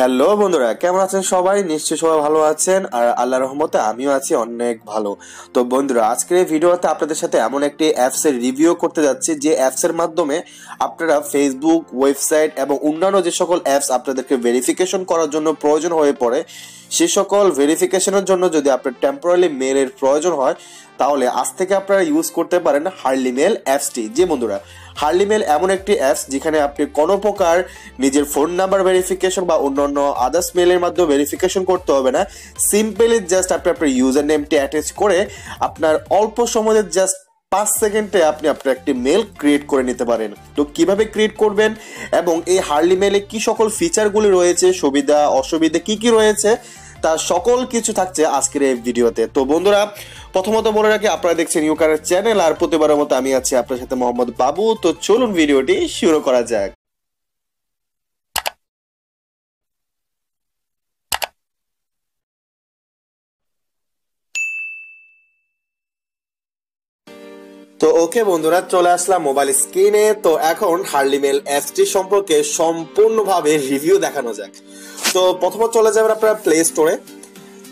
Hello বন্ধুরা, কেমন আছেন সবাই? নিশ্চয়ই সবাই ভালো আছেন, আর আল্লাহর রহমতে আমিও আছি অনেক ভালো। তো বন্ধুরা, আজকের এই ভিডিওতে আপনাদের সাথে এমন একটি অ্যাপস এর রিভিউ করতে যাচ্ছি যে অ্যাপস এর মাধ্যমে আপনারা ফেসবুক, ওয়েবসাইট এবং অন্যান্য যে সকল অ্যাপস আপনাদেরকে ভেরিফিকেশন করার জন্য প্রয়োজন হয়ে পড়ে, সে সকল ভেরিফিকেশনের জন্য যদি আপনার টেম্পোরারি মেলের প্রয়োজন হয়, তাহলে আজ থেকে আপনারা ইউজ করতে পারেন হার্লি মেল অ্যাপসটি। যে বন্ধুরা, হার্লি মেল এমন একটি অ্যাপস যেখানে আপনি কোনো প্রকার নিজের ফোন নাম্বার ভেরিফিকেশন বা অন্যান্য আদার্স মেলের মাধ্যমে ভেরিফিকেশন করতে হবে না। সিম্পলি জাস্ট আপনি আপনার ইউজার নেমটি অ্যাটাচ করে আপনার অল্প সময়ে জাস্ট 5 সেকেন্ডে আপনি আপনার একটি মেল ক্রিয়েট করে নিতে পারেন। তো কিভাবে ক্রিয়েট করবেন এবং এই হার্লি মেলে কি সকল ফিচারগুলি রয়েছে, সুবিধা অসুবিধা কি কি রয়েছে, তার সকল কিছু থাকছে আজকের এই ভিডিওতে। তো বন্ধুরা, প্রথমত বলে রাখি, আপনারা দেখছেন ইউকারের চ্যানেল, আর প্রতিবারের মতো আমি আছি আপনার সাথে মোহাম্মদ বাবু। তো চলুন ভিডিওটি শুরু করা যাক। তো ওকে বন্ধুরা, চলে আসলাম মোবাইল স্ক্রিনে। তো এখন হার্লি মেল অ্যাপসটি সম্পর্কে সম্পূর্ণভাবে রিভিউ দেখানো যাক। তো প্রথমত চলে যাবেন আপনারা প্লে স্টোরে।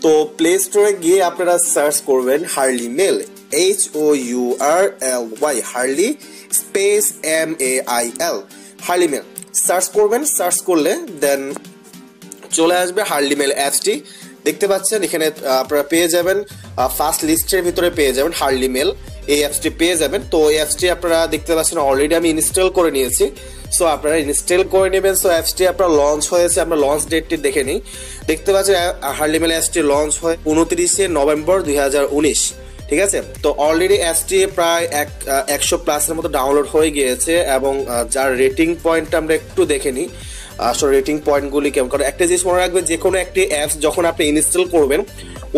তো প্লে স্টোরে গিয়ে আপনারা সার্চ করবেন hourly mail, HOURLY, hourly space MAIL, hourly mail search করবেন। সার্চ করলে দেন চলে আসবে হার্লি মেল অ্যাপসটি। দেখতে পাচ্ছেন এখানে আপনারা পেয়ে যাবেন ফার্স্ট লিস্টের ভিতরে পেয়ে যাবেন হার্লি মেল, এই অ্যাপসটি পেয়ে যাবেন। তো এই অ্যাপসটি আপনারা দেখতে পাচ্ছেন অলরেডি আমি ইনস্টল করে নিয়েছি। সো আপনারা ইনস্টল করে নেবেন। সো অ্যাপসটি আপনার লঞ্চ হয়েছে, আমরা লঞ্চ ডেটটি দেখে নিই। দেখতে পাচ্ছেন হার্লি মেল অ্যাপসটি লঞ্চ হয় 29শে নভেম্বর 2019। ঠিক আছে, তো অলরেডি অ্যাপসটি প্রায় 100+ মতো ডাউনলোড হয়ে গিয়েছে এবং যার রেটিং পয়েন্ট আমরা একটু দেখে নিই আসলে রেটিং পয়েন্টগুলি কেমন। কারণ একটা জিনিস মনে রাখবেন, যে কোনো একটি অ্যাপস যখন আপনি ইনস্টল করবেন,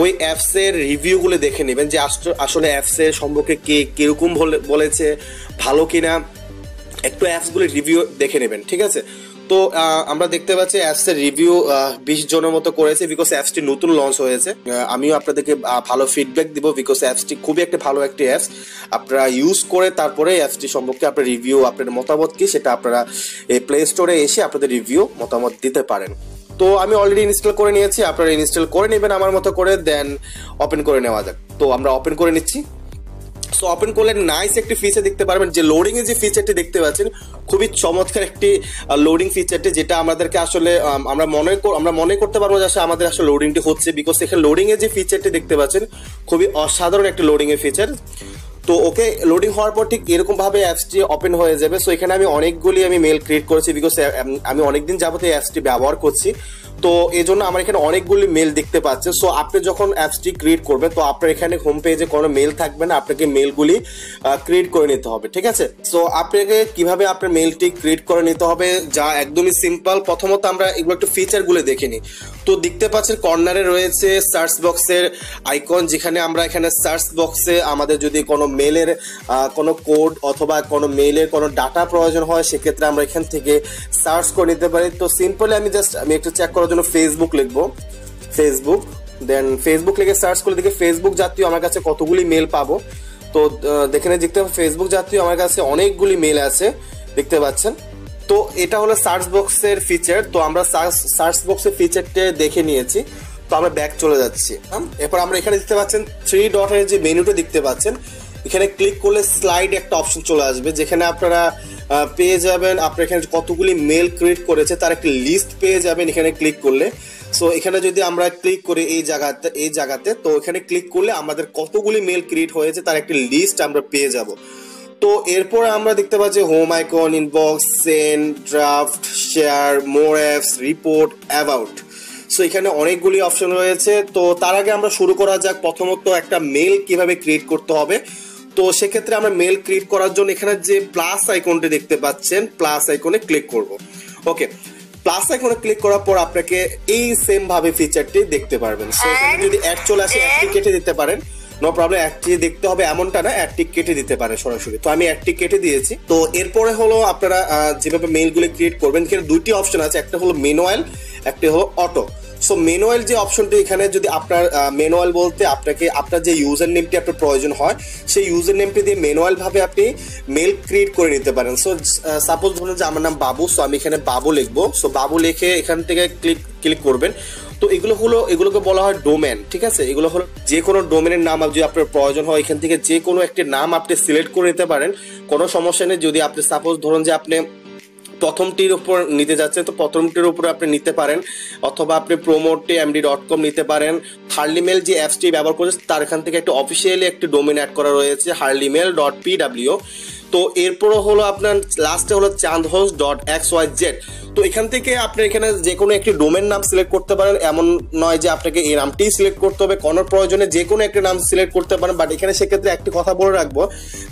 ওই অ্যাপসের রিভিউগুলো দেখে নেবেন যে আসলে অ্যাপসের সম্পর্কে কে কিরকম বলেছে, ভালো কিনা, একটু অ্যাপসগুলি রিভিউ দেখে নেবেন। ঠিক আছে, তো আমরা দেখতে পাচ্ছি অ্যাপসের রিভিউ 20 জনের মতো করেছে, বিকজ অ্যাপসটি নতুন লঞ্চ হয়েছে। আমিও আপনাদেরকে ভালো ফিডব্যাক দিব, বিকজ অ্যাপসটি খুবই একটা ভালো একটি অ্যাপস। আপনারা ইউজ করে তারপরে অ্যাপসটি সম্পর্কে আপনার রিভিউ, আপনার মতামত কি সেটা আপনারা এই প্লে স্টোরে এসে আপনাদের রিভিউ মতামত দিতে পারেন। তো আমি অলরেডি ইনস্টল করে নিয়েছি, আপনারা ইনস্টল করে নেবেন আমার মতো করে, দেন ওপেন করে নেওয়া যাক। তো আমরা ওপেন করে নিচ্ছি। সো ওপেন করলে নাইস একটি ফিচার দেখতে পারবেন, যে লোডিং এর যে ফিচারটি দেখতে পাচ্ছেন, খুবই চমৎকার একটি লোডিং ফিচারটি, যেটা আমাদেরকে আসলে আমরা মনে করতে পারবো যে আমাদের আসলে লোডিংটি হচ্ছে, বিকজ এখানে লোডিং এর যে ফিচারটি দেখতে পাচ্ছেন খুবই অসাধারণ একটা লোডিং এর ফিচার। তো ওকে, লোডিং হওয়ার পর ঠিক এরকম ভাবে অ্যাপসটি ওপেন হয়ে যাবে। সো এখানে আমি অনেকগুলি মেল ক্রিয়েট করেছি, বিকজ আমি অনেকদিন যাবত এই অ্যাপসটি ব্যবহার করছি। তো এই জন্য আমার এখানে অনেকগুলি মেল দেখতে পাচ্ছেন। সো আপনি যখন অ্যাপসটি ক্রিয়েট করবেন, তো আপনার এখানে হোম পেজে কোনো মেল থাকবে না, আপনাকে মেলগুলি ক্রিয়েট করে নিতে হবে। ঠিক আছে, সো আপনাকে কিভাবে আপনার মেলটি ক্রিয়েট করে নিতে হবে, যা একদমই সিম্পল। প্রথমত আমরা এগুলো একটু ফিচারগুলো দেখে নিই। তো দেখতে পাচ্ছেন কর্নারে রয়েছে সার্চ বক্সের আইকন, যেখানে আমরা এখানে সার্চ বক্সে আমাদের যদি কোনো মেলের কোনো কোড অথবা কোনো মেলের কোনো ডাটা প্রয়োজন হয়, সেক্ষেত্রে আমরা এখান থেকে সার্চ করে নিতে পারি। তো সিম্পলি আমি একটু চেক করার জন্য ফেসবুক লিখবো, ফেসবুক, দেন ফেসবুক লিখে সার্চ করে দেখি ফেসবুক জাতীয় আমার কাছে কতগুলি মেল পাবো। তো দেখেন দেখতে ফেসবুক জাতীয় আমার কাছে অনেকগুলি মেল আছে, দেখতে পাচ্ছেন। তো এটা হলো সার্চ বক্সের ফিচার। তো আমরা সার্চ বক্সের ফিচারটা দেখে নিয়েছি। তো আমরা ব্যাক চলে যাচ্ছি। এরপর আমরা এখানে দেখতে পাচ্ছেন 3 ডটের যে মেনুটা দেখতে পাচ্ছেন, এখানে ক্লিক করলে স্লাইড একটা অপশন চলে আসবে, যেখানে আপনারা পেয়ে যাবেন আপনার এখানে কতগুলি মেল ক্রিয়েট করেছে তার একটি লিস্ট পেয়ে যাবেন এখানে ক্লিক করলে। সো এখানে যদি আমরা ক্লিক করি এই জায়গাতে, তো এখানে ক্লিক করলে আমাদের কতগুলি মেল ক্রিয়েট হয়েছে তার একটি লিস্ট আমরা পেয়ে যাব। তো এরপরে আমরা দেখতে পাচ্ছি home icon, inbox, send, draft, share, more apps, report, about. So এখানে অনেকগুলি অপশন রয়েছে। তো তার আগে আমরা শুরু করা যাক প্রথমত একটা মেল কিভাবে ক্রিয়েট করতে হবে। তো সেক্ষেত্রে আমরা মেল ক্রিয়েট করার জন্য এখানে যে প্লাস আইকনটি দেখতে পাচ্ছেন, প্লাস আইকনে ক্লিক করব। ওকে, প্লাস আইকনে ক্লিক করার পর আপনাকে এই সেম ভাবে ফিচারটি দেখতে পারবেন। সো এখানে যদি অ্যাড চলে আসে, অ্যাডটি কেটে দিতে পারেন, নো প্রবলেম। অ্যাডটি দেখতে হবে এমনটা না, অ্যাডটি কেটে দিতে পারে সরাসরি। তো আমি অ্যাডটি কেটে দিয়েছি। তো এরপরে হলো আপনারা যেভাবে মেলগুলি ক্রিয়েট করবেন, এখানে দুইটি অপশন আছে, একটা হলো ম্যানুয়াল, একটা হলো অটো। সো ম্যানুয়াল যে অপশনটি এখানে যদি আপনার ম্যানুয়াল বলতে আপনাকে আপনার যে ইউজার নেমটি আপনার প্রয়োজন হয় সেই ইউজার নেমটি দিয়ে ম্যানুয়াল ভাবে আপনি মেল ক্রিয়েট করে নিতে পারেন। সো সাপোজ ধরুন যে আমার নাম বাবু, সো আমি এখানে বাবু লিখবো। সো বাবু লিখে এখান থেকে ক্লিক করবেন। তো এগুলোকে বলা হয় ডোমেন, ঠিক আছে। এগুলো হলো যে কোনো ডোমেনের নাম যদি আপনার প্রয়োজন হয় এখান থেকে যে কোনো একটি নাম আপনি সিলেক্ট করে নিতে পারেন, কোনো সমস্যা নেই। যদি আপনি সাপোজ ধরুন যে আপনি প্রথমটির উপর নিতে যাচ্ছেন তো প্রথমটির উপরে আপনি নিতে পারেন, অথবা আপনি promote.md.com নিতে পারেন। হার্লিমেল যে অ্যাপসটি ব্যবহার করছে তার এখান থেকে একটা অফিসিয়ালি একটি ডোমেন অ্যাড করা রয়েছে harlimail.pw। তো এরপরও হলো আপনার লাস্টে হলো chandhost.xyz। তো এখান থেকে আপনি এখানে যে কোনো একটি ডোমেন নাম সিলেক্ট করতে পারেন, এমন নয় যে আপনাকে এই নামটিই সিলেক্ট করতে হবে, কোনো প্রয়োজনে যে কোনো একটি নাম সিলেক্ট করতে পারেন। বাট এখানে সেক্ষেত্রে একটি কথা বলে রাখবো,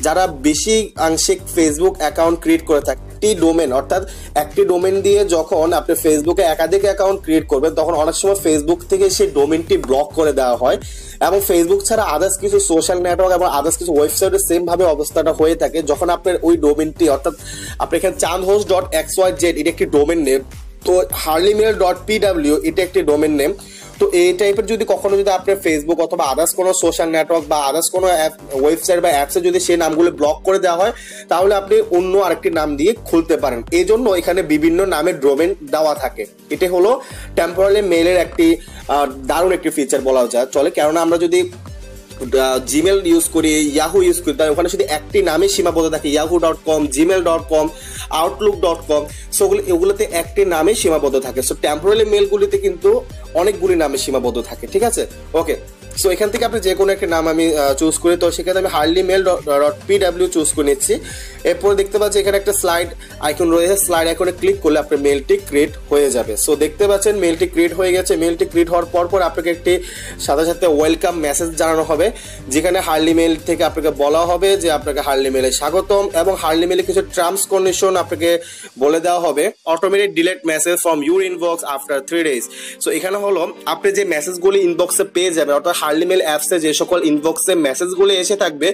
যারা বেশি আংশিক ফেসবুক অ্যাকাউন্ট ক্রিয়েট করে থাকে একটি ডোমেন, অর্থাৎ একটি ডোমেন দিয়ে যখন আপনি ফেসবুকে একাধিক অ্যাকাউন্ট ক্রিয়েট করবেন তখন অনেক সময় ফেসবুক থেকে সেই ডোমেনটি ব্লক করে দেওয়া হয়, এবং ফেসবুক ছাড়া আদার্স কিছু সোশ্যাল নেটওয়ার্ক এবং আদার্স কিছু ওয়েবসাইটে সেম ভাবে অবস্থাটা হয়ে থাকে। যখন আপনার ওই ডোমেনটি, অর্থাৎ আপনি এখানে chandhost.xyz এটা একটি ডোমেন নেম, তো harlimail.pw এটা একটি ডোমেন নেম। তো এই টাইপের যদি কখনো যদি আপনার ফেসবুক অথবা আদার্স কোনো সোশ্যাল নেটওয়ার্ক বা আদার্স কোনো ওয়েবসাইট বা অ্যাপসে যদি সেই নামগুলো ব্লক করে দেওয়া হয় তাহলে আপনি অন্য আরেকটি নাম দিয়ে খুলতে পারেন। এই জন্য এখানে বিভিন্ন নামের ডোমেন দেওয়া থাকে। এটা হলো টেম্পোরারি মেইলের একটি দারুণ একটি ফিচার বলা যায় চলে। কেননা আমরা যদি জিমেল ইউজ করি, ইয়াহু ইউজ করি, তাই ওখানে যদি একটি নামে সীমাবদ্ধ থাকে, yahoo.com, gmail.com, outlook.com, সো এগুলোতে একটি নামে সীমাবদ্ধ থাকে। সো টেম্পোরারি মেলগুলিতে কিন্তু অনেকগুলি নামে সীমাবদ্ধ থাকে, ঠিক আছে। ওকে, সো এখান থেকে আপনি যে কোনো একটা নাম আমি চুজ করি, তো সেখানে আমি harlimail.pw চুজ করে নিচ্ছি। এরপরে দেখতে পাচ্ছি এখানে একটা স্লাইড আইকন রয়েছে, স্লাইড আইকনে ক্লিক করলে আপনার মেলটি ক্রিয়েট হয়ে যাবে। সো দেখতে পাচ্ছেন মেলটি ক্রিয়েট হয়ে গেছে। মেলটি ক্রিয়েট হওয়ার পর আপনাকে একটি সাথে সাথে ওয়েলকাম মেসেজ জানানো হবে, যেখানে হার্লিমেল থেকে আপনাকে বলা হবে যে আপনাকে হার্লিমেলে স্বাগতম, এবং হার্লিমেলে কিছু টার্মস কন্ডিশন আপনাকে বলে দেওয়া হবে। Automatic delete message from your inbox after 3 days। So এখানে হলো আপনি যে মেসেজগুলি ইনবক্সে পেয়ে যাবেন, অর্থাৎ হার্লিমেল অ্যাপসে যে সকল ইনবক্সে মেসেজগুলি এসে থাকবে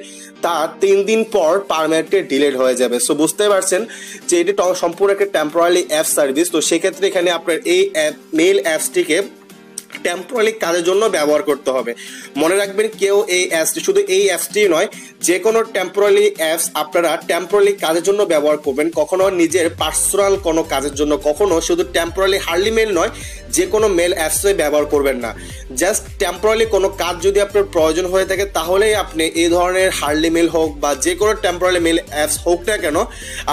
তা 3 দিন পর পার্মানেন্টলি ডিলিট হয়ে যাবে। সো বুঝতে পারছেন যে এটি সম্পূর্ণ একটা টেম্পোরারি অ্যাপ সার্ভিস। তো সেক্ষেত্রে এখানে আপনার এই মেইল অ্যাপসটিকে টেম্পোরারি কাজের জন্য ব্যবহার করতে হবে। মনে রাখবেন কেউ এই অ্যাপসটি, শুধু এই অ্যাপসটি নয়, যে কোনো টেম্পোরারি অ্যাপস আপনারা টেম্পোরারি কাজের জন্য ব্যবহার করবেন, কখনো নিজের পার্সোনাল কোনো কাজের জন্য, কখনো শুধু টেম্পোরারি হার্লিমেল নয় যে কোনো মেল অ্যাপসে ব্যবহার করবেন না। জাস্ট টেম্পোরারি কোনো কাজ যদি আপনার প্রয়োজন হয়ে থাকে তাহলেই আপনি এই ধরনের হার্লিমেল হোক বা যে কোনো টেম্পোরারি মেল অ্যাপস হোক না কেন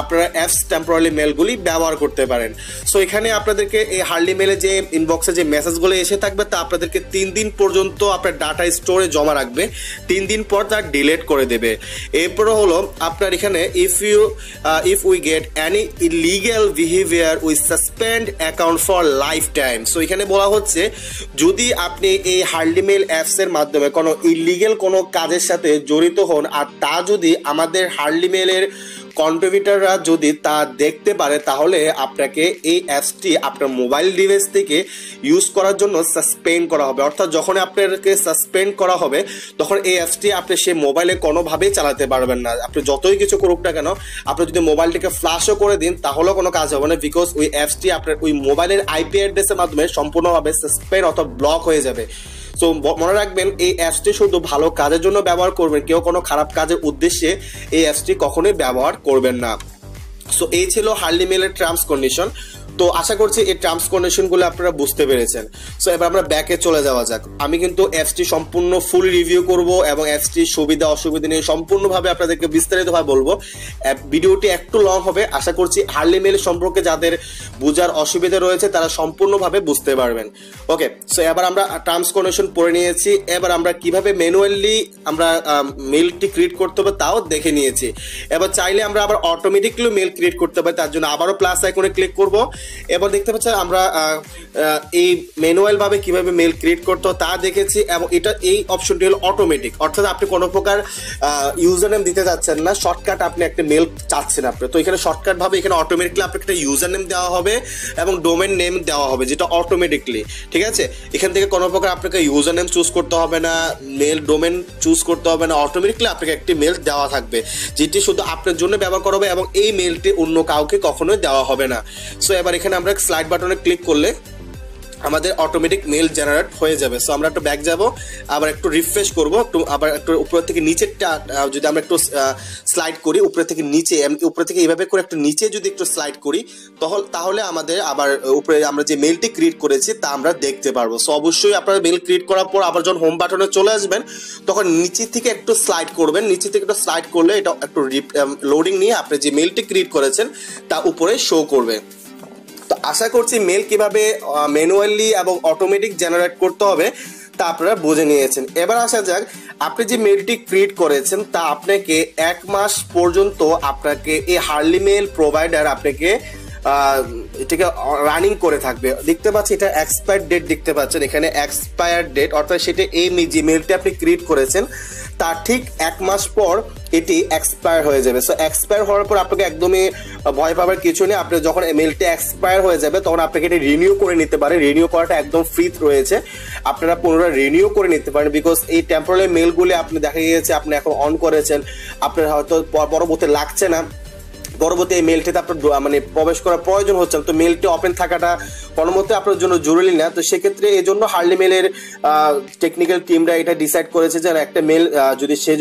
আপনারা অ্যাপস টেম্পোরারি মেলগুলি ব্যবহার করতে পারেন। সো এখানে আপনাদেরকে এই হার্লিমেলে যে ইনবক্সে যে মেসেজগুলো এসে থাকবে তা আপনাদেরকে 3 দিন পর্যন্ত আপনার ডাটা স্টোরে জমা রাখবে, 3 দিন পর তা ডিলিট করে দেবে। এরপর হলো আপনার এখানে if we get any illegal behavior we suspend account for lifetime। So এখানে বলা হচ্ছে যদি আপনি এই হার্লিমেল অ্যাপস এর মাধ্যমে কোনো ইলিগেল কোনো কাজের সাথে জড়িত হন আর তা যদি আমাদের হার্লিমেলের কন্ট্রিবিউটাররা যদি তা দেখতে পারে তাহলে আপনাকে এই অ্যাপসটি আপনার মোবাইল ডিভাইস থেকে ইউজ করার জন্য সাসপেন্ড করা হবে। অর্থাৎ যখন আপনাকে সাসপেন্ড করা হবে তখন এই অ্যাপসটি আপনি সেই মোবাইলে কোনোভাবেই চালাতে পারবেন না। আপনি যতই কিছু করুক না কেন, আপনি যদি মোবাইলটিকে ফ্ল্যাশও করে দিন তাহলেও কোনো কাজ হবে না, বিকজ ওই অ্যাপসটি আপনার ওই মোবাইলের আইপি অ্যাড্রেসের মাধ্যমে সম্পূর্ণভাবে সাসপেন্ড অথবা ব্লক হয়ে যাবে। সো মনে রাখবেন এই অ্যাপসটি শুধু ভালো কাজের জন্য ব্যবহার করবেন, কেউ কোনো খারাপ কাজের উদ্দেশ্যে এই অ্যাপসটি কখনোই ব্যবহার করবেন না। সো এই ছিল হার্লিমেলের টার্মস কন্ডিশন। তো আশা করছি এই টার্মস কন্ডিশনগুলো আপনারা বুঝতে পেরেছেন। সো এবার আমরা ব্যাকে চলে যাওয়া যাক। আমি কিন্তু অ্যাপসটি সম্পূর্ণ ফুল রিভিউ করব এবং অ্যাপসটির সুবিধা অসুবিধা নিয়ে সম্পূর্ণভাবে আপনাদেরকে বিস্তারিতভাবে বলবো। ভিডিওটি একটু লং হবে, আশা করছি হার্লিমেল সম্পর্কে যাদের বোঝার অসুবিধা রয়েছে তারা সম্পূর্ণভাবে বুঝতে পারবেন। ওকে, সো এবার আমরা টার্মস কন্ডিশন পড়ে নিয়েছি, এবার আমরা কিভাবে ম্যানুয়ালি আমরা মেলটি ক্রিয়েট করতে হবে তাও দেখে নিয়েছি। এবার চাইলে আমরা আবার অটোমেটিকলি মেল ক্রিয়েট করতে পারি, তার জন্য আবারও প্লাস আইকনে ক্লিক করব। এবার দেখতে পাচ্ছেন আমরা এই ম্যানুয়াল ভাবে কিভাবে মেল ক্রিয়েট করতে হয় তা দেখেছি, এবং এটা এই অপশনটি হলো অটোমেটিক, অর্থাৎ আপনি কোনো প্রকার ইউজার নেম দিতে যাচ্ছেন না, শর্টকাট আপনি একটা মেল চাচ্ছেন আপনি, তো এখানে শর্টকাট ভাবে এখানে অটোমেটিকলি আপনাকে একটা ইউজার নেম দেওয়া হবে এবং ডোমেন নেম দেওয়া হবে, যেটা অটোমেটিকলি, ঠিক আছে। এখান থেকে কোনো প্রকার আপনাকে ইউজার নেম চুজ করতে হবে না, মেল ডোমেন চুজ করতে হবে না, অটোমেটিকলি আপনাকে একটি মেল দেওয়া থাকবে যেটি শুধু আপনার জন্য ব্যবহার করা হবে এবং এই মেলটি অন্য কাউকে কখনোই দেওয়া হবে না। সো এবার এখানে আমরা স্লাইড বাটনে ক্লিক করলে আমাদের অটোমেটিক মেল জেনারেট হয়ে যাবে। সো আমরা একটু ব্যাক যাব, আবার একটু রিফ্রেশ করব, একটু আবার একটু উপর থেকে নিচেরটা যদি আমরা একটু স্লাইড করি, উপর থেকে নিচে, উপর থেকে এইভাবে করে একটু নিচে যদি একটু স্লাইড করি তাহলে আমাদের আবার উপরে আমরা যে মেলটি ক্রিয়েট করেছি তা আমরা দেখতে পারবো। সো অবশ্যই আপনারা মেল ক্রিয়েট করার পর আবার যখন হোম বাটনে চলে আসবেন তখন নিচে থেকে একটু স্লাইড করবেন, নিচে থেকে একটু স্লাইড করলে এটা একটু লোডিং নিয়ে আপনি যে মেলটি ক্রিয়েট করেছেন তা উপরে শো করবে। তো আশা করছি মেল কিভাবে ম্যানুয়ালি এবং অটোমেটিক জেনারেট করতে হবে তা আপনারা বুঝে নিয়েছেন। এবার আসা যাক, আপনি যে মেলটি ক্রিয়েট করেছেন তা আপনাকে 1 মাস পর্যন্ত আপনাকে এই হার্লি মেল প্রোভাইডার আপনাকে এটাকে রানিং করে থাকবে। দেখতে পাচ্ছি এটা এক্সপায়ার ডেট দেখতে পাচ্ছেন এখানে, এক্সপায়ার ডেট অর্থাৎ সেটা এই যে মেলটি আপনি ক্রিয়েট করেছেন তার ঠিক 1 মাস পর এটি এক্সপায়ার হয়ে যাবে। সো এক্সপায়ার হওয়ার পর আপনাকে একদমই ভয় পাবার কিছু নেই। আপনি যখন মেলটি এক্সপায়ার হয়ে যাবে তখন আপনাকে এটি রিনিউ করে নিতে পারেন। রিনিউ করাটা একদম ফ্রি রয়েছে, আপনারা পুনরায় রিনিউ করে নিতে পারেন। বিকজ এই টেম্পোরারি মেলগুলি আপনি দেখা গিয়েছে আপনি এখন অন করেছেন, আপনার হয়তো পরবর্তী লাগছে না, পরবর্তী এই মেলটিতে আপনার মানে প্রবেশ করার প্রয়োজন হচ্ছে, তো মেলটি ওপেন থাকাটা কোনো মতে আপনার জন্য জরুরি না। তো সেক্ষেত্রে এই জন্য হার্লি মেলের টেকনিক্যাল টিমরা এটা ডিসাইড করেছে যে একটা মেল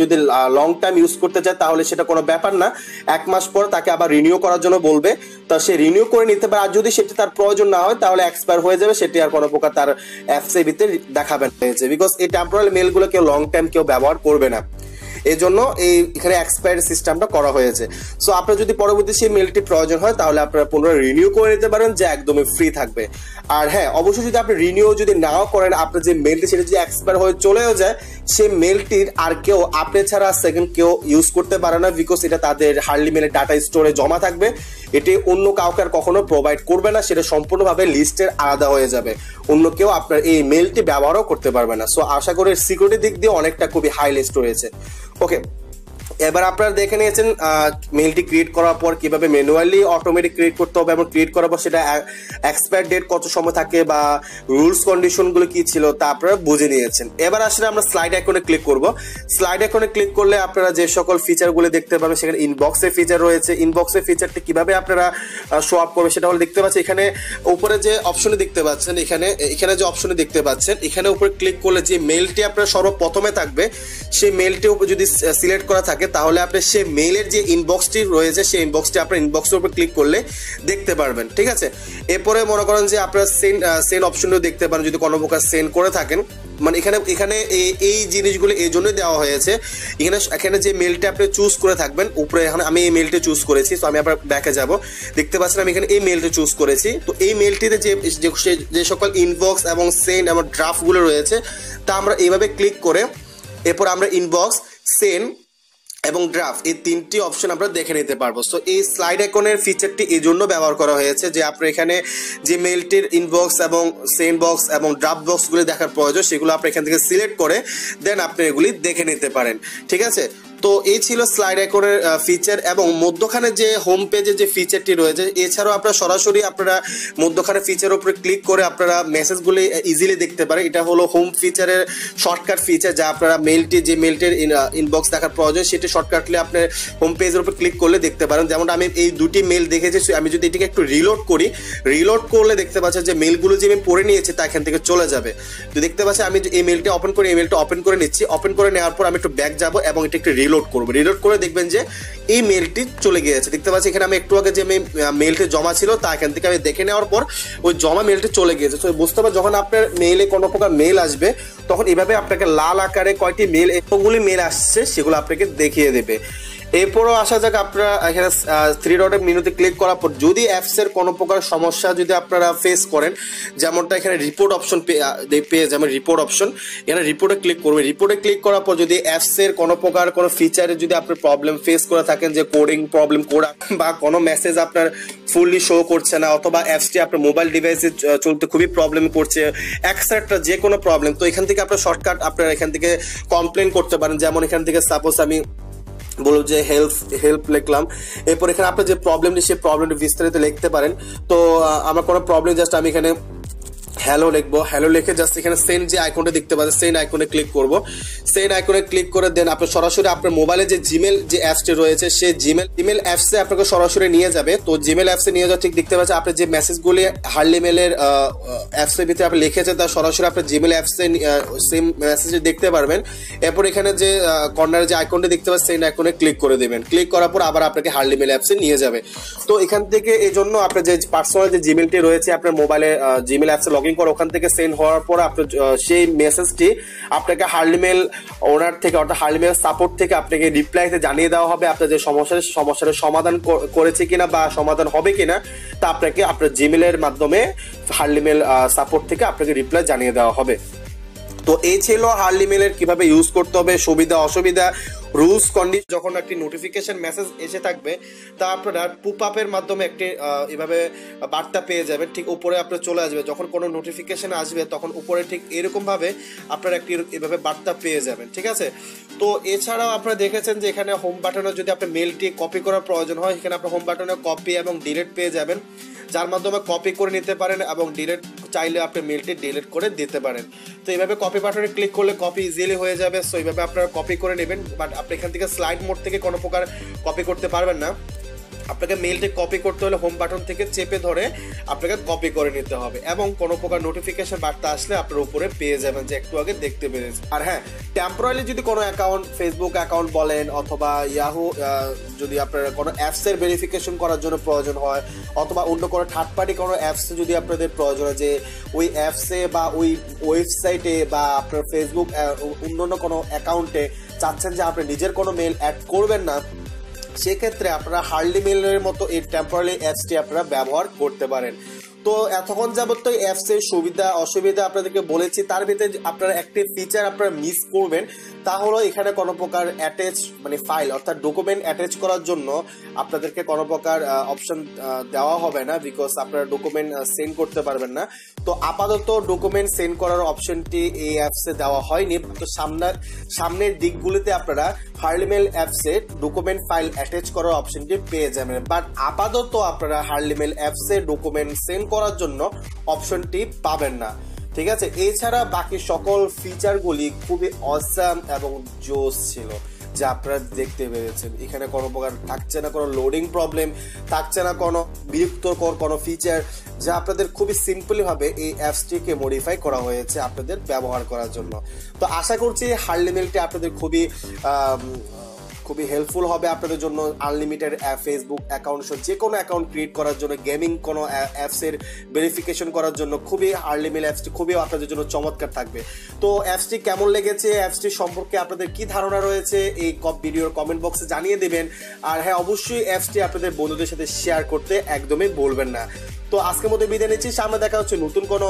যদি লং টাইম ইউজ করতে চায় তাহলে সেটা কোনো ব্যাপার না, 1 মাস পর তাকে আবার রিনিউ করার জন্য বলবে, তা সে রিনিউ করে নিতে পারে। আর যদি সেটি তার প্রয়োজন না হয় তাহলে এক্সপায়ার হয়ে যাবে, সেটি আর কোনো প্রকার তার অ্যাপসের ভিতরে দেখাবে হয়েছে। বিকজ এই টেম্পোরারি মেলগুলো কেউ লং টাইম কেউ ব্যবহার করবে না, এই জন্য এখানে এক্সপায়ার সিস্টেমটা করা হয়েছে। সো আপনার যদি পরবর্তী সেই মেলটি প্রয়োজন হয় তাহলে আপনারা পুনরায় রিনিউ করে নিতে পারেন, যে একদমই ফ্রি থাকবে। আর হ্যাঁ, অবশ্যই যদি আপনি রিনিউ যদি নাও করেন, আপনার যে মেলটি সেটা যদি এক্সপায়ার হয়ে চলেও যায়, সেই মেলটির আর কেউ আপনি ছাড়া সেকেন্ড কেউ ইউজ করতে পারে না। বিকজ এটা তাদের হার্লি মেলের ডাটা স্টোরে জমা থাকবে, এটি অন্য কাউকে আর কখনো প্রোভাইড করবে না, সেটা সম্পূর্ণভাবে লিস্টের আলাদা হয়ে যাবে, অন্য কেউ আপনার এই মেলটি ব্যবহারও করতে পারবে না। সো আশা করি সিকিউরিটি দিক দিয়ে অনেকটা খুবই হাই লিস্ট রয়েছে। ওকে, এবার আপনারা দেখে নিয়েছেন মেলটি ক্রিয়েট করার পর কিভাবে ম্যানুয়ালি অটোমেটিক ক্রিয়েট করতে হবে, এবং ক্রিয়েট করার পর সেটা এক্সপায়ার ডেট কত সময় থাকে বা রুলস কন্ডিশন গুলো কি ছিল তা আপনারা বুঝে নিয়েছেন। এবার আসলে আমরা স্লাইড আইকনে ক্লিক করব। স্লাইড আইকনে ক্লিক করলে আপনারা যে সকল ফিচার গুলো দেখতে পাবেন, সেখানে ইনবক্সের ফিচার রয়েছে। ইনবক্সের ফিচারটি কিভাবে আপনারা শো আপ করবে সেটা হলো দেখতে পাচ্ছেন এখানে উপরে যে অপশনে দেখতে পাচ্ছেন, এখানে যে অপশনে দেখতে পাচ্ছেন, এখানে উপরে ক্লিক করলে যে মেলটি আপনার সর্বপ্রথমে থাকবে সেই মেলটি উপরে যদি সিলেক্ট করা থাকে তাহলে আপনি সেই মেইলের যে ইনবক্সটি রয়েছে সেই ইনবক্সটি আপনার ইনবক্সের উপর ক্লিক করলে দেখতে পারবেন। ঠিক আছে, এরপরে মনে করেন যে আপনারা সেন্ড অপশনও দেখতে পারেন যদি কোনো প্রকার সেন্ড করে থাকেন। মানে এখানে এই জিনিসগুলো এই জন্যই দেওয়া হয়েছে, এখানে যে মেলটা আপনি চুজ করে থাকবেন উপরে, এখানে আমি এই মেলটা চুজ করেছি, তো আমি আবার ব্যাকে যাব, দেখতে পাচ্ছেন আমি এখানে এই মেলটা চুজ করেছি। তো এই মেলটিতে যে সকল ইনবক্স এবং সেন্ড এবং ড্রাফটগুলো রয়েছে তা আমরা এইভাবে ক্লিক করে এরপর আমরা ইনবক্স, সেন্ড এবং ড্রাফট এই 3টি অপশন আমরা দেখে নিতে পারবো। সো এই স্লাইড আইকনের ফিচারটি এই জন্য ব্যবহার করা হয়েছে যে আপনার এখানে যে মেলটির ইনবক্স এবং সেন্ড বক্স এবং ড্রাফট বক্সগুলি দেখার প্রয়োজন সেগুলো আপনি এখান থেকে সিলেক্ট করে দেন আপনি এগুলি দেখে নিতে পারেন। ঠিক আছে, তো এই ছিল স্লাইড আইকনের ফিচার। এবং মধ্যখানে যে হোম পেজে যে ফিচারটি রয়েছে, এছাড়াও আপনারা সরাসরি আপনারা মধ্যখানে ফিচারের উপরে ক্লিক করে আপনারা মেসেজগুলি ইজিলি দেখতে পারেন। এটা হলো হোম ফিচারের শর্টকাট ফিচার, যা আপনারা যে মেলটির ইনবক্স দেখার প্রয়োজন সেটি শর্টকাটলি আপনার হোম পেজের উপর ক্লিক করলে দেখতে পারেন। যেমন আমি এই দুটি মেল দেখেছি, আমি যদি এটিকে একটু রিলোড করি, রিলোড করলে দেখতে পাচ্ছেন যে মেলগুলো যে আমি পড়ে নিয়েছি তা এখান থেকে চলে যাবে। তো দেখতে পাচ্ছি আমি এই মেলটি ওপেন করে এই মেলটা ওপেন করে নিচ্ছি, ওপেন করে নেওয়ার পর আমি একটু ব্যাক যাবো এবং এটা একটু রিলোড করবো। রিলোড করে দেখবেন যে এই মেলটি চলে গিয়েছে। দেখতে পাচ্ছি এখানে আমি একটু আগে যে মেলটি জমা ছিল তা এখান থেকে আমি দেখে নেওয়ার পর ওই জমা মেলটি চলে গিয়েছে। তো বুঝতে পারবেন যখন আপনার মেইলে কোনো প্রকার মেল আসবে তখন এভাবে আপনাকে লাল আকারে কয়টি মেল এতগুলি মেল আসছে সেগুলো আপনাকে দেখিয়ে দেবে। এরপরও আসা যাক, আপনারা এখানে 3 ডটের মেনুতে ক্লিক করার পর যদি অ্যাপসের কোনো প্রকার সমস্যা যদি আপনারা ফেস করেন, যেমনটা এখানে রিপোর্ট অপশন পেয়ে যাবেন, রিপোর্ট অপশন, এখানে রিপোর্টে ক্লিক করবেন। রিপোর্টে ক্লিক করার পর যদি অ্যাপসের কোনো প্রকার কোনো ফিচারে যদি আপনি প্রবলেম ফেস করে থাকেন, যে কোডিং প্রবলেম বা কোনো মেসেজ আপনার ফুললি শো করছে না, অথবা অ্যাপসটি আপনার মোবাইল ডিভাইসে চলতে খুবই প্রবলেম করছে, এক্সট্রা যে কোনো প্রবলেম, তো এখান থেকে আপনার শর্টকাট আপনারা এখান থেকে কমপ্লেন করতে পারেন। যেমন এখান থেকে সাপোজ আমি বলব যে হেল্প লিখলাম, এরপর এখানে আপনার যে প্রবলেমটি সেই প্রবলেমটি বিস্তারিত লিখতে পারেন। তো আমার কোনো প্রবলেম জাস্ট আমি এখানে হ্যালো লিখবো, হ্যালো লিখে জাস্ট এখানে সেন্ড যে আইকনটা দেখতে পাচ্ছেন সেন্ড আইকনে ক্লিক করব। সেন্ড আইকনে ক্লিক করে দেন আপনি সরাসরি আপনার মোবাইলে যে জিমেল যে অ্যাপসটি রয়েছে সেই জিমেল অ্যাপসে আপনাকে সরাসরি নিয়ে যাবে। তো জিমেল অ্যাপসে নিয়ে যাওয়া ঠিক দেখতে পাচ্ছেন আপনি যে মেসেজগুলি হার্লিমেলের অ্যাপসের ভিতরে আপনি লিখেছেন তা সরাসরি আপনার জিমেল অ্যাপসে সেম মেসেজ দেখতে পারবেন। এরপর এখানে যে কর্নারে যে আইকনটা দেখতে পাচ্ছেন সেন্ড আইকনে ক্লিক করে দেবেন। ক্লিক করার পর আবার আপনাকে হার্লিমেল অ্যাপসে নিয়ে যাবে। তো এখান থেকে এই জন্য আপনার যে পার্সোনাল যে জিমেলটি রয়েছে আপনার মোবাইলে জিমেল অ্যাপসে লগ ইন করে ওখান থেকে সেন্ড হওয়ার পর আপনার সেই মেসেজটি আপনাকে হার্লিমেল ওনার থেকে অর্থাৎ হার্লিমেল সাপোর্ট থেকে আপনাকে রিপ্লাইতে জানিয়ে দেওয়া হবে আপনার যে সমস্যার সমাধান করেছে কিনা বা সমাধান হবে কিনা, তা আপনাকে আপনার জিমেলের মাধ্যমে হার্লিমেল সাপোর্ট থেকে আপনাকে রিপ্লাই জানিয়ে দেওয়া হবে। তো এই ছিল হার্লিমেলের কিভাবে ইউজ করতে হবে, সুবিধা অসুবিধা, রুলস কন্ডিশন। যখন একটি নোটিফিকেশন মেসেজ এসে থাকবে তা আপনারা পুপ আপের মাধ্যমে একটি এভাবে বার্তা পেয়ে যাবেন, ঠিক উপরে আপনার চলে আসবে। যখন কোনো নোটিফিকেশন আসবে তখন উপরে ঠিক এরকম ভাবে আপনারা একটি এভাবে বার্তা পেয়ে যাবেন, ঠিক আছে। তো এছাড়াও আপনারা দেখেছেন যে এখানে হোম বাটনে যদি আপনার মেলটি কপি করার প্রয়োজন হয় এখানে আপনার হোম বাটনে কপি এবং ডিলিট পেয়ে যাবেন, যার মাধ্যমে কপি করে নিতে পারেন এবং ডিলিট চাইলে আপনি মেলটি ডিলিট করে দিতে পারেন। তো এইভাবে কপি বাটনে ক্লিক করলে কপি ইজিলি হয়ে যাবে। সো এইভাবে আপনারা কপি করে নেবেন, বাট আপনি এখান থেকে স্লাইড মোড থেকে কোনো প্রকার কপি করতে পারবেন না। আপনাকে মেলটি কপি করতে হলে হোম বাটন থেকে চেপে ধরে আপনাকে কপি করে নিতে হবে এবং কোনো প্রকার নোটিফিকেশন বার্তা আসলে আপনার উপরে পেয়ে যাবেন, যে একটু আগে দেখতে পেরেছি। আর হ্যাঁ, টেম্পোরারি যদি কোনো অ্যাকাউন্ট ফেসবুক অ্যাকাউন্ট বলেন অথবা ইয়াহু যদি আপনার কোনো অ্যাপসের ভেরিফিকেশন করার জন্য প্রয়োজন হয় অথবা অন্য কোনো থার্ড পার্টি কোনো অ্যাপসে যদি আপনাদের প্রয়োজন হয় যে ওই অ্যাপসে বা ওই ওয়েবসাইটে বা আপনার ফেসবুক অন্য কোনো অ্যাকাউন্টে চাচ্ছেন যে আপনি নিজের কোনো মেল অ্যাড করবেন না, সেক্ষেত্রে আপনারা হার্লিমেলের মতো এই টেম্পোরারি অ্যাপসটি আপনারা ব্যবহার করতে পারেন। তো এতক্ষণ যাবত তো অ্যাপসের সুবিধা অসুবিধা আপনাদেরকে বলেছি, তার ভিতরে আপনারা একটি ফিচার আপনারা মিস করবেন, তা হলো এখানে কোনো প্রকার অ্যাটাচ মানে ফাইল অর্থাৎ ডকুমেন্ট অ্যাটাচ করার জন্য আপনাদেরকে কোনো প্রকার অপশন দেওয়া হবে না, বিকজ আপনারা ডকুমেন্ট সেন্ড করতে পারবেন না। তো আপাতত ডকুমেন্ট সেন্ড করার অপশনটি এই অ্যাপসে দেওয়া হয়নি। তো সামনের দিকগুলিতে আপনারা হার্লিমেল অ্যাপসে ডকুমেন্ট ফাইল অ্যাটাচ করার অপশনটি পেয়ে যাবেন, বাট আপাতত আপনারা হার্লিমেল অ্যাপসে ডকুমেন্ট সেন্ড করার জন্য অপশনটি পাবেন না, ঠিক আছে। এছাড়া বাকি সকল ফিচারগুলি খুবই অসাম এবং জোস ছিল যা আপনারা দেখতে পেরেছেন। এখানে কোনো প্রকার থাকছে না কোনো লোডিং প্রবলেম, থাকছে না কোনো বিরক্তকর কোনো ফিচার, যা আপনাদের খুবই সিম্পলি ভাবে এই অ্যাপসটিকে মডিফাই করা হয়েছে আপনাদের ব্যবহার করার জন্য। তো আশা করছি হার্লিমেলটি আপনাদের খুবই হেল্পফুল হবে আপনাদের জন্য। আনলিমিটেড ফেসবুক অ্যাকাউন্ট যে কোনো অ্যাকাউন্ট ক্রিয়েট করার জন্য, গেমিং কোনো অ্যাপসের ভেরিফিকেশন করার জন্য খুবই হার্লিমেল অ্যাপসটি খুবই আপনাদের জন্য চমৎকার থাকবে। তো অ্যাপসটি কেমন লেগেছে, অ্যাপসটি সম্পর্কে আপনাদের কি ধারণা রয়েছে এই ভিডিওর কমেন্ট বক্সে জানিয়ে দেবেন। আর হ্যাঁ, অবশ্যই অ্যাপসটি আপনাদের বন্ধুদের সাথে শেয়ার করতে একদমই বলবেন না। তো আজকের মতো বিদায় নিচ্ছি, সামনে দেখা হচ্ছে নতুন কোনো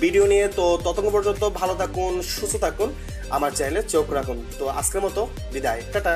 ভিডিও নিয়ে। তো ততক্ষণ পর্যন্ত ভালো থাকুন, সুস্থ থাকুন, আমার চ্যানেলে চোখ রাখুন। তো আজকের মতো বিদায়, টাটা।